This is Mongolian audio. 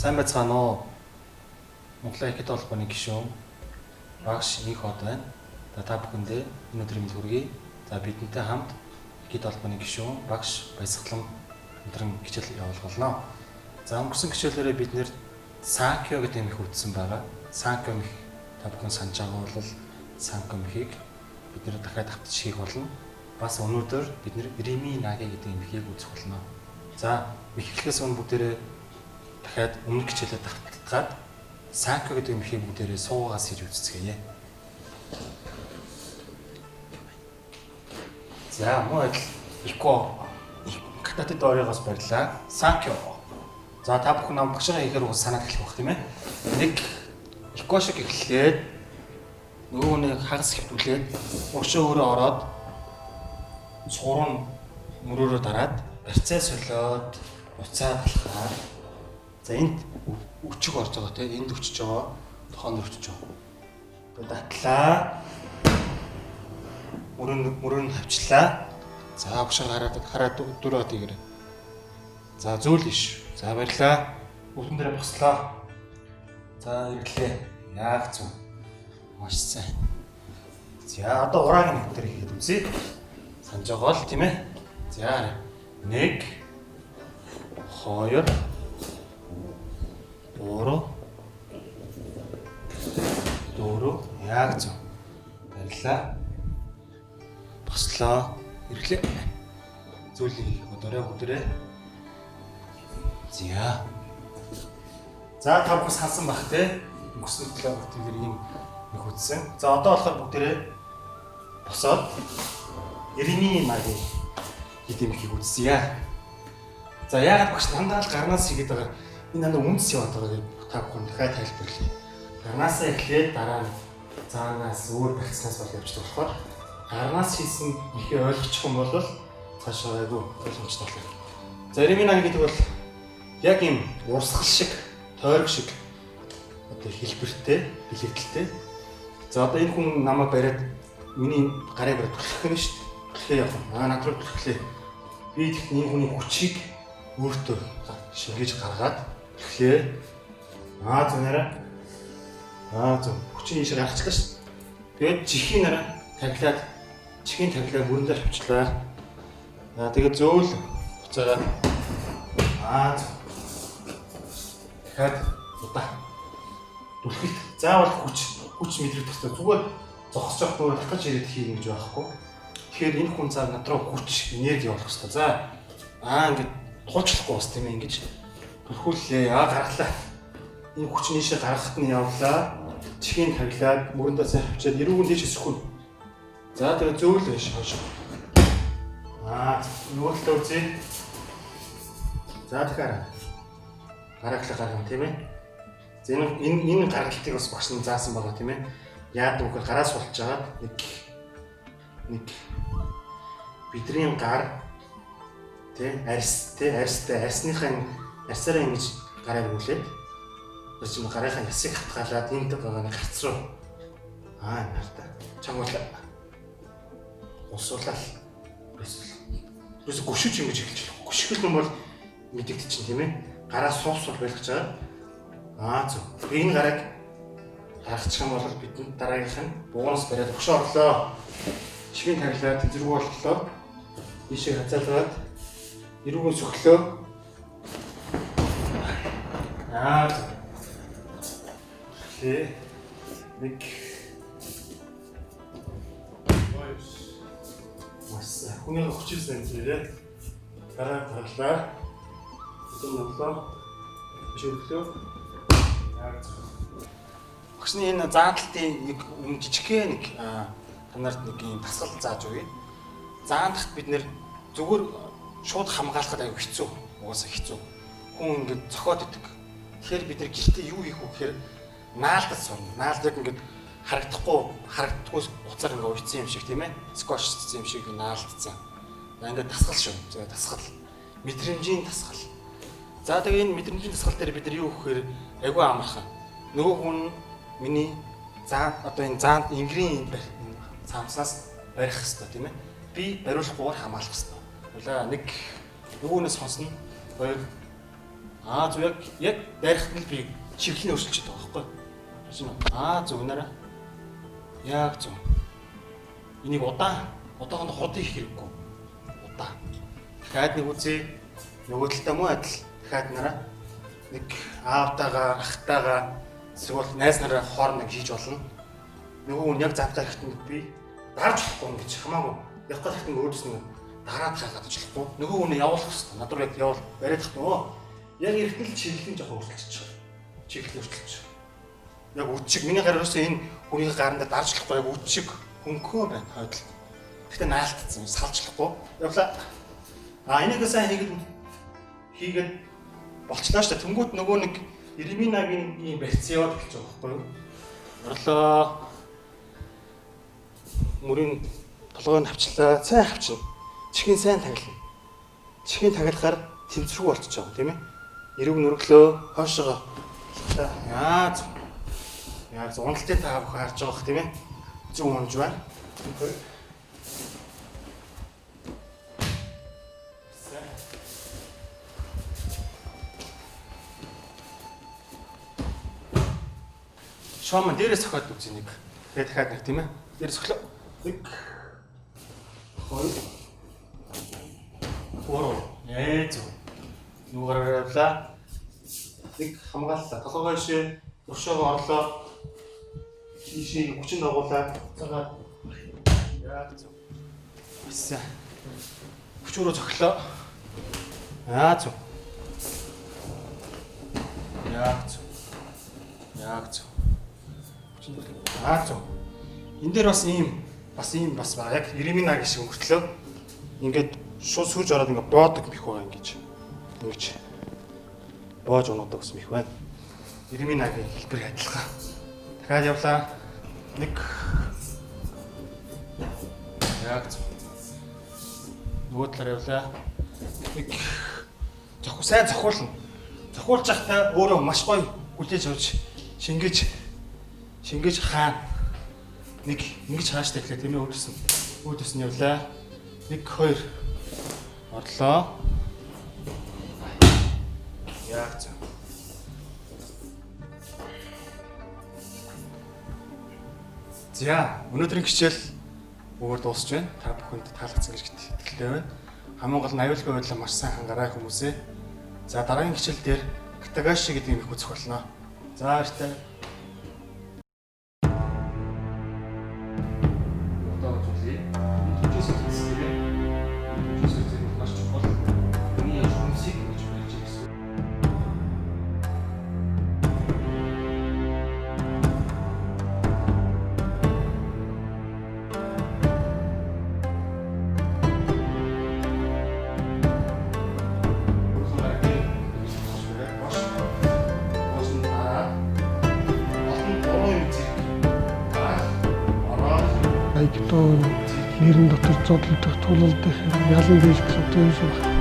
Сайн байцгаана уу? Монголын Хикэт холбооны гишүүн багш их хот байна. Та бүхэндээ энэ өдрийн мэнд хүргэе. За бидэнтэй хамт Хикэт холбооны гишүүн багш Баясгалан өндрөн хичээл явуулгана. За өнгөрсөн хичээлээрээ бид нэр Санкё гэдэг юм их үзсэн байгаа. Санкё мэх та бүхэн санаж байгаа бол Санкё мехийг бид нэр дахиад автаж хийх болно. Бас өнөөдөр бид нэр Ирими наги гэдэг юм мехийг үзэх болно. За эхлэхээс өмнө бүгдээрээ дахиад өмнөх хичээлээ давталгаад Санкё гэдэг мехийг бүгдээрээ суугаас хийж үзцгээе. За мөн адил Ико кататад оройгоос барьлаа. Санкё. За та бүхэн нам багшаа хийхээр уус санаад эхлэх байх тийм ээ. Нэг Ико шиг эхлээд нөгөө нэг хагас хэвтүүлээд уршаа өөрөө ороод суран мөрөөрөө дараад барьцаа солиод уцаа талхаад за энд өчиг орж байгаа тийм энд өчөж байгаа тохоонд өчөж байгаа. Тэгээд татлаа мөрөнд хавчлаа. За багшаа хараад дөрөв тийгэр. За зөөл иш. За баярлаа. Бүгдэн дээр бослоо. За ирлээ. Яг зөв. Маш сайн. За одоо ураагийн нөхдөр хийгээд үзье. Санаж байгаа л тийм ээ. За 1 2 3 4 яг зөв. Баярлаа. Бослоо. Ирлээ. Зөөлийг хийх өдөрөө бүгдээрээ. За та бүхэн сансан бах те. Өнгөрсөн төлөө бүгдээр ийм нэг үтсэн. За одоо болохоор бүгдээрээ босоод Ирими наги гэдэг юм хийх үзье. За яагаад багш дандаа л гарнаас хийгээд байгаа энэ дандаа үндэс яваад байгаа гэж та бүхэн дахиад тайлбарлая. Гарнаасаа эхлээд дараа нь цаагаас өөр багцнаас бол явж болохоор гарнаас хийсэн ихээ ойлгочих юм бол цаашаа айгүй ойлгомжтой болно. За Ирими наги гэдэг бол яг юм урсгал шиг, тойрог шиг одоо хэлбэртэй, бэлэгдэлтэй. За одоо энэ хүн намайг бариад миний гарыг бариад түлхэх нь шүү дээ. Түлхээ яваа. Над руу түлхлээ. Би энэ хүний хүчийг өөртөө шингээж гаргаад түлхээ. Зунаараа. Зөв. Хүчийг ийшээ гаргачлаа шүү дээ. Тэгээд чихийн нараа таглаад чихийн таглаа мөрөндөө авчлаа. Тэгээд зөөл буцаагаа. Зөв. Дахиад удаа түлхэлт. Заавал хүч мэдрэх төстэй зүгээр зогсож явах дөрөв татаж ирээд хийнэ гэж байхгүй. Тэгэхээр энэ хүн цаа над руу хүч энерги явуулах хэрэгтэй. За ингээд туулчлахгүй бас тийм ээ ингэж түлхүүллээ. Гаргалаа. Энэ хүч нийшээ гаргахад нь явлаа. Чихийн таглаад мөрөндөө сайн авчиад эрүүгэн дэш өсөхөн. За тэгээ зөөл байж хойш. Нөгөө талаа үзье. За тэгэхээр гаргалаа тийм ээ. За энэ гаргалтыг бас багш нь заасан байгаа тийм ээ. Яагаад гэвэл гараас болж байгаа нэг бидний гар тий арьстай арьсныхаа арьсаараа ингэж гараа өгүүлээд чинь гарынхаа ясыг хатгаалаад энд байгаа нэг гарц руу нарта чангуулаа усуулаад ерөөсө гүшиж ингэж эхэлж байна. Гүшгэл юм бол мэдэгдэж чинь тийм ээ. Гараа суусвал байлгаж байгаа. Зөв. Энэ гараг гаргачих юм бол бидний дараагийнх нь буунаас бариад өгшөө орлоо. Чихийн таглаад зэрэг болтлоо. Ийшээ хазаалгаад эрүүгэн сөглөө. Окей. Нэг мас хүний хүчилсэн зэрэг гараа таглаа. Өдөр боллоо. Өглөө. Багшны энэ заанталтын нэг жижигхэн нэг танарт нэг юм тасгал зааж өгье. Заантахт бид нэр зүгээр шууд хамгаалахад аюу хэцүү. Угаасаа хэцүү. Хүн ингэж зохиод идэг. Тэгэхээр бид нэр гэртээ юу хийх вэ гэхээр наалдаж сурна. Наалд яг ингэж харагдахгүй уцаар ингэ уйцсан юм шиг тийм ээ. Скотчцсан юм шиг наалдсан. Ингээд тасгал шүү. За тасгал. Мэдрэмжийн тасгал. За тэгээ энэ мэдрэмжийн тасгал дээр бид нар юу гэхээр аюу амархан. Нөгөө хүн миний одоо энэ заанд ингрийн цаамцнаас барих хэрэгтэй тийм ээ. Би бариулахгүйгээр хамгаалах хэрэгтэй. Улаа нэг нөгөөнөөс сонсно. Хоёр Зөв яг дайрахт нь би чиглэлийн өөрчлөлт байгаа байхгүй. Харин зөв нэрэ. Яг зөв. Энийг удааханд ходыг хэрэггүй. Удаа. Дахиад нэг үзье. Нөгөө талтай муу адил. Дахиад нараа нэг аавтайгаа, ахтайгаа эсвэл найз нараа хоорондоо хийж болно. Нөгөө хүн яг завтай ихтэн би дарж болохгүй гэж хамаагүй. Явах гэдэг нь өөрөөс нь дараад хаагаад ажиллахгүй. Нөгөө хүн явуулах хэрэгтэй. Над руу яг явуул бариад тах нөө. Яг эртнэл чиглэлийн жоохон өөрчлөлтөж байгаа. Чиглэл өөрчлөлтөж. Яг үчиг миний гараас энэ хүний гарандаа дарж болохгүй яг үчиг хөнгөө байна хойдол. Гэхдээ наалтцсан салжлахгүй. Явлаа. Энийгээ сайн хийгээд болчлаа шүү дээ. Тэнгүүт нөгөө нэг Ирминагийн ийм барьц яваад эхэлж байгаа байхгүй юу? Орлоо. Мөрийн толгойн авчлаа. Сайн авчна. Чихэн сайн таглана. Чихэн таглахаар тэмцэрэг болчихж байгаа тийм ээ. Эрэг нүрэглөө хойшоо. Яа зөв уналтын та харж байгаа хэрэг тийм ээ. Зөв унж байна. Шоомон дээрээс сохиод үзье нэг. Тэгээд дахиад нэг тийм ээ. Дээрээс сохлоо. Нэг. Хоёр. Гурав. Зөв. Нүгээрээ явлаа. Нэг хамгааллаа. Толгой шээ өршөөгөө орлоо. Шишээ хүчин дагуулаа. Цагаад. Яг зөв. Бисаа. Хүчрөө цоглоо. Зөв. Яг зөв. Зөв. Энд дээр бас ийм ба яг Ирминагийн шиг өнгөртлөө. Ингээд шууд сүрж ороод ингээд боодог мэх байгаа ингэж. Ингэж боож унаадаг гэсэн мэх байна. Ирминагийн хэлбэр адилхан. Дахиад явлаа. Нэг. Яг зөв. Нөгөө талаар явлаа. Нэг. Сайн зохиулна. Зохиулж байхдаа өөрөө маш гоё хүлээж авч шингээж хаана нэг ингэж хааштай ихлэ тийм ээ өөдөөс нь явлаа. 1 2 орлоо. Яг зөв. За өнөөдрийн хичээл өөр дуусч байна. Та бүхэнд таалагдсан гэж итгэлтэй байна. Хамгийн гол нь аюулгүй байдлаа маш сайн хангаарай хүмүүсээ. За дараагийн хичээл дээр Катагаши гэдэг юм их үзэх болно. За баяртай. Аягтон нэрэн дотор зодлогдох тулалдах ялан дээлх одоо юм шиг байна.